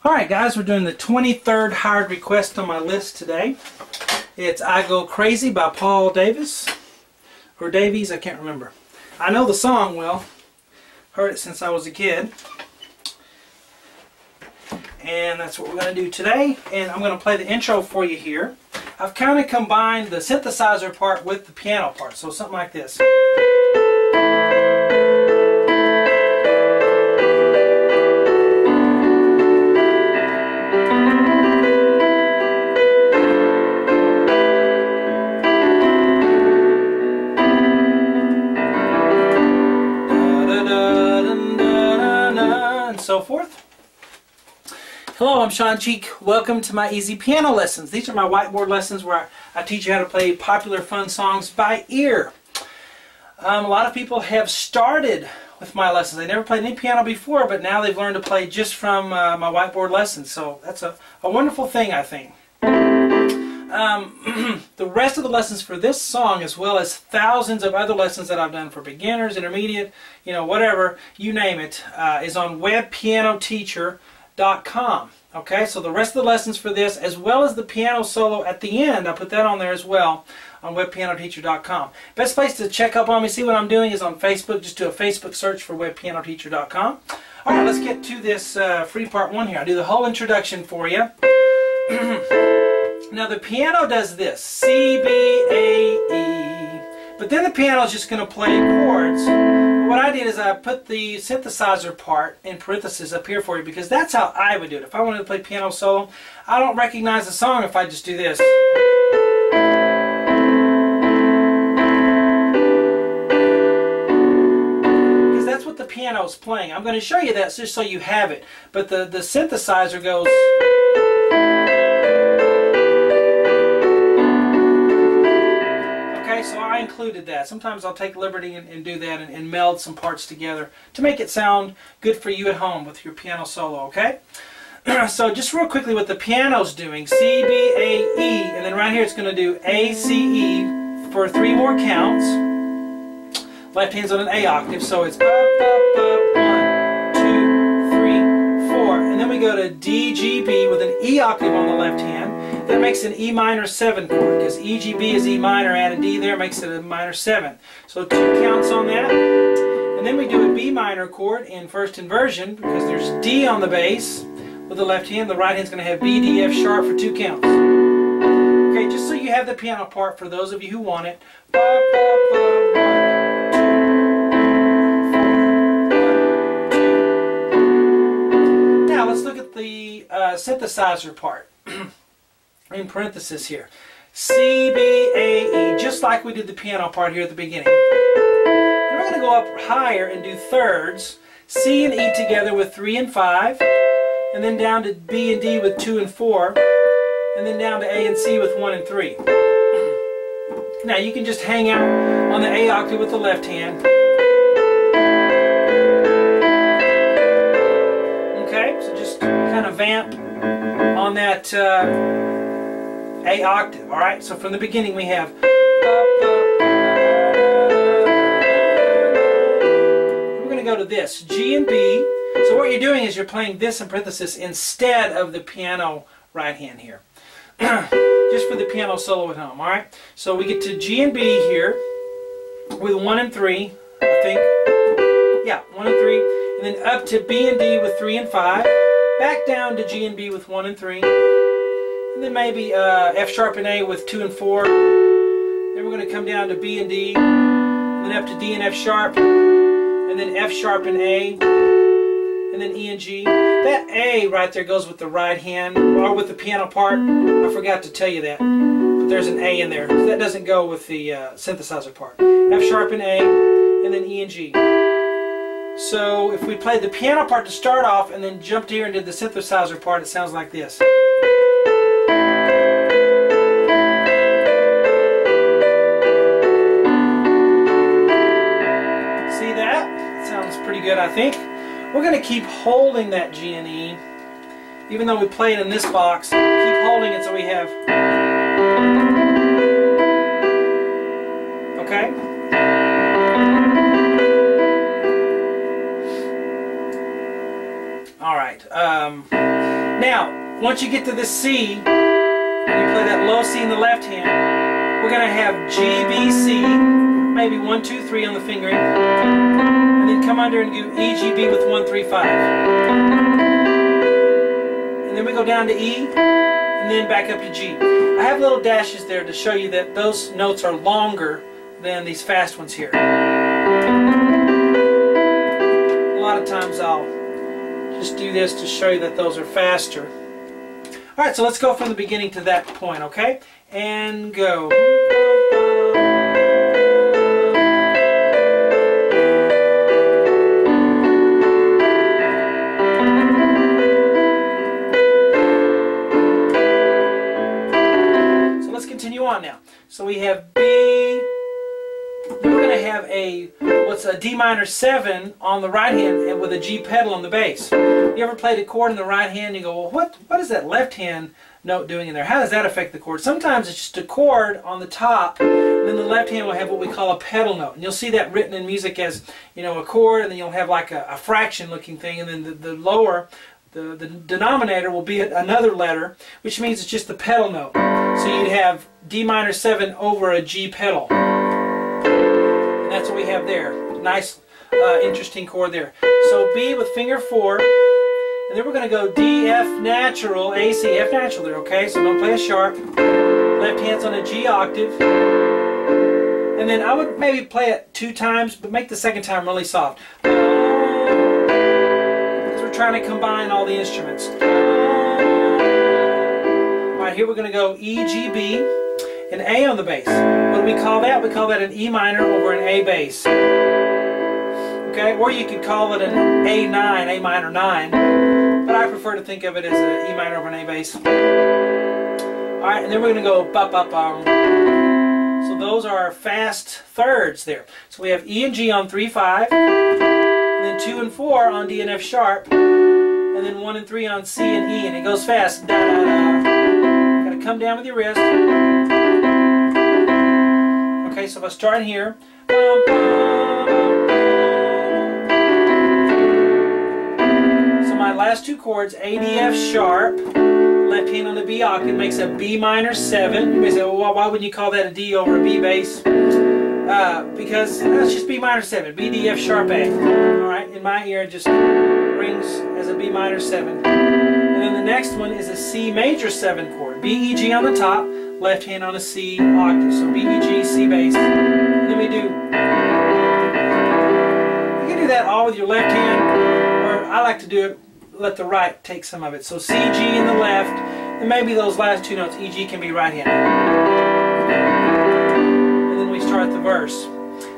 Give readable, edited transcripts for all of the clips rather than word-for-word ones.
Alright guys, we're doing the 23rd hired request on my list today. It's I Go Crazy by Paul Davis. Or Davies, I can't remember. I know the song well. Heard it since I was a kid. And that's what we're going to do today. And I'm going to play the intro for you here. I've kind of combined the synthesizer part with the piano part. So something like this. So forth. Hello, I'm Shawn. Welcome to my easy piano lessons. These are my whiteboard lessons where I teach you how to play popular fun songs by ear. A lot of people have started with my lessons. They never played any piano before, but now they've learned to play just from my whiteboard lessons. So that's a wonderful thing, I think. The rest of the lessons for this song, as well as thousands of other lessons that I've done for beginners, intermediate, you know, whatever, you name it, is on webpianoteacher.com. Okay, so the rest of the lessons for this, as well as the piano solo at the end, I put that on there as well on webpianoteacher.com. Best place to check up on me, see what I'm doing, is on Facebook. Just do a Facebook search for webpianoteacher.com. Alright, let's get to this free part one here. I'll do the whole introduction for you. Now the piano does this, C, B, A, E, but then the piano is just going to play chords. What I did is I put the synthesizer part in parentheses up here for you because that's how I would do it. If I wanted to play piano solo, I don't recognize the song if I just do this. Because that's what the piano is playing. I'm going to show you that just so you have it. But the synthesizer goes... So I included that. Sometimes I'll take liberty and do that and meld some parts together to make it sound good for you at home with your piano solo, okay? So just real quickly what the piano's doing, C, B, A, E, and then right here it's going to do A, C, E for 3 more counts. Left hand's on an A octave, so it's up, up, up, 1, 2, 3, 4. And then we go to D, G, B with an E octave on the left hand. That makes an E minor 7 chord, because E, G, B is E minor, add a D there, makes it a minor 7. So 2 counts on that. And then we do a B minor chord in first inversion, because there's D on the bass with the left hand. The right hand's going to have B, D, F sharp for 2 counts. Okay, just so you have the piano part for those of you who want it. Ba, ba, ba, 1, 2, 1, 2. Now let's look at the synthesizer part. In parentheses here, C, B, A, E, just like we did the piano part here at the beginning. Then we're going to go up higher and do thirds, C and E together with 3 and 5, and then down to B and D with 2 and 4, and then down to A and C with 1 and 3. Now you can just hang out on the A octave with the left hand. Okay, so just kind of vamp on that A octave, alright? So from the beginning we have we're going to go to this, G and B. So what you're doing is you're playing this in parenthesis instead of the piano right hand here. Just for the piano solo at home, alright? So we get to G and B here with 1 and 3, I think. Yeah, 1 and 3. And then up to B and D with 3 and 5. Back down to G and B with 1 and 3. And then maybe F sharp and A with 2 and 4. Then we're going to come down to B and D, and then up to D and F sharp, and then F sharp and A, and then E and G. That A right there goes with the right hand, or with the piano part. I forgot to tell you that, but there's an A in there. That doesn't go with the synthesizer part. F sharp and A, and then E and G. So if we played the piano part to start off, and then jumped here and did the synthesizer part, it sounds like this. Pretty good, I think. We're going to keep holding that G and E, even though we play it in this box. Keep holding it so we have. Okay. All right. Now, once you get to this C, and you play that low C in the left hand, we're going to have G, B, C, maybe 1, 2, 3 on the fingering, and then come under and do E, G, B with 1, 3, 5. And then we go down to E, and then back up to G. I have little dashes there to show you that those notes are longer than these fast ones here. A lot of times I'll just do this to show you that those are faster. Alright, so let's go from the beginning to that point, okay? And go. So let's continue on now. So we have B, then we're going to have what's a D minor 7 on the right hand and with a G pedal on the bass. You ever played a chord in the right hand and you go, well, what is that left hand note doing in there? How does that affect the chord? Sometimes it's just a chord on the top, and then the left hand will have what we call a pedal note. And you'll see that written in music as, you know, a chord, and then you'll have like a fraction looking thing, and then the lower, the denominator will be another letter, which means it's just the pedal note. So you'd have D minor 7 over a G pedal. And that's what we have there. Nice, interesting chord there. So B with finger 4, and then we're going to go D, F natural, A, C, F natural there, okay? So don't play a sharp. Left hand's on a G octave. And then I would maybe play it 2 times, but make the second time really soft. Because we're trying to combine all the instruments. Alright, here we're going to go E, G, B, and A on the bass. What do we call that? We call that an E minor over an A bass. Okay, or you could call it an A9, A minor 9, but I prefer to think of it as an E minor over an A bass. Alright, and then we're going to go ba-ba-bum. So those are our fast thirds there. So we have E and G on 3-5, and then 2 and 4 on D and F sharp, and then 1 and 3 on C and E, and it goes fast. Da, da, da. Got to come down with your wrist. Okay, so if I start here. So my last 2 chords, A, D, F sharp, left hand on the B octave makes a B minor 7. You may say, well, why wouldn't you call that a D over a B bass? Because that's just B minor 7, B, D, F sharp, A. Alright, in my ear it just rings as a B minor 7. And then the next one is a C major 7 chord. B, E, G on the top, left hand on a C octave. So B, E, G, C bass. And then we do, you can do that all with your left hand, or I like to do it, let the right take some of it. So C, G in the left, and maybe those last 2 notes, E, G, can be right-handed. And then we start the verse.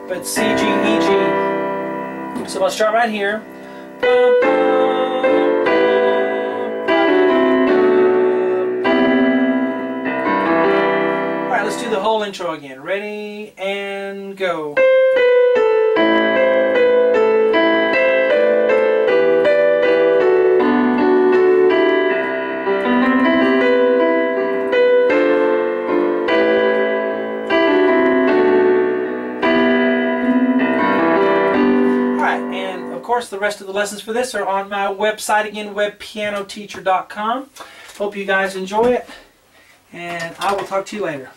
But C, G, E, G. So I'll start right here. Alright, let's do the whole intro again. Ready, and go. Of course, the rest of the lessons for this are on my website again, webpianoteacher.com. Hope you guys enjoy it, and I will talk to you later.